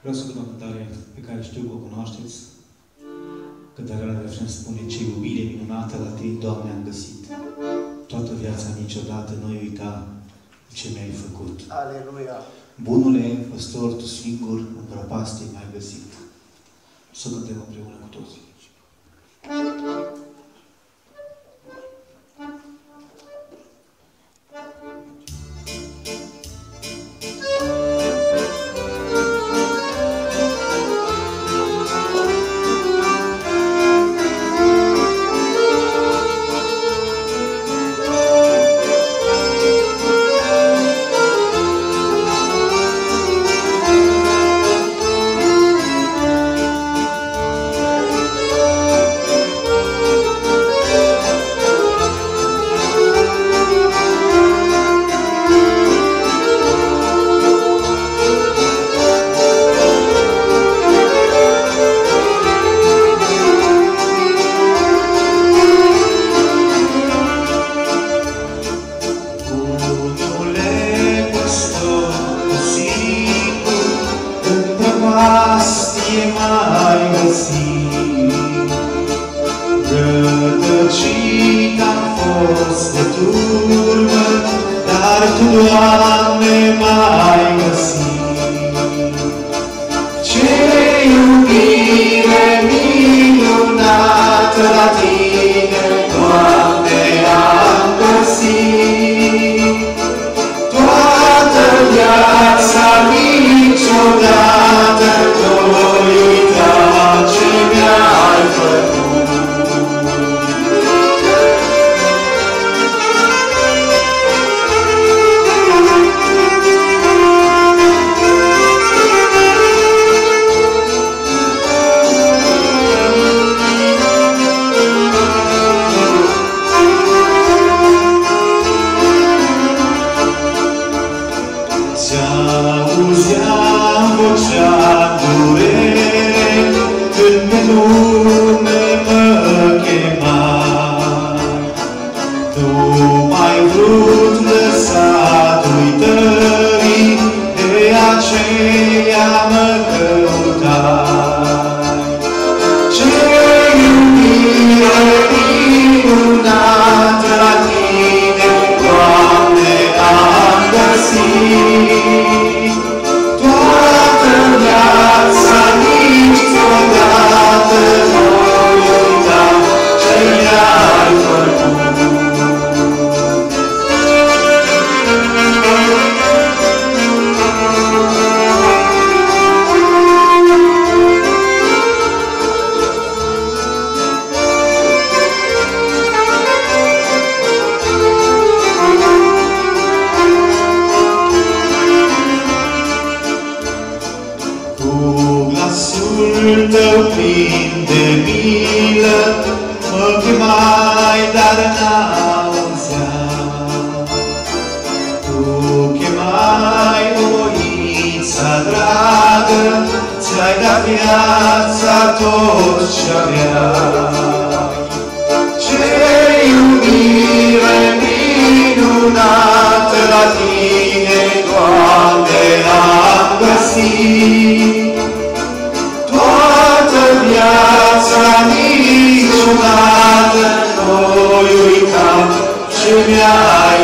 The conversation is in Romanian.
Vreau să cânt o cântare pe care știu că o cunoașteți. Cântarea la refren spune: ce iubire minunată la tine, Doamne, am găsit. Toată viața niciodată nu-i uita ce mi-ai făcut. Aleluia! Bunule păstor, tu singur în prăpastie m-ai găsit. Să cântăm împreună cu toții. Rătăcit am fost de turmă, dar Tu, Doamne, m-ai găsit. Ce iubire minunată la Tine, Doamne, am găsit. Toată viața niciodată nu-i uita ce mi-ai făcut. Ți-auzeam vocea durere când pe lume mă chemai. Tu m-ai vrut lăsat uitării, de aceea mă căutai. Ce iubire minunată la Tine, Doamne, am găsit. Toată viața niciodată nu-i uita ce mi-ai făcut. Glasul Tău plin de milă mă chemai, dar n-auzeam. Tu chemai voința dragă, ți-ai dat viața tot ce-aveai. Ce iubire minunată la Tine, Doamne, am găsit. Viața niciodată nu-i uita ce mi-ai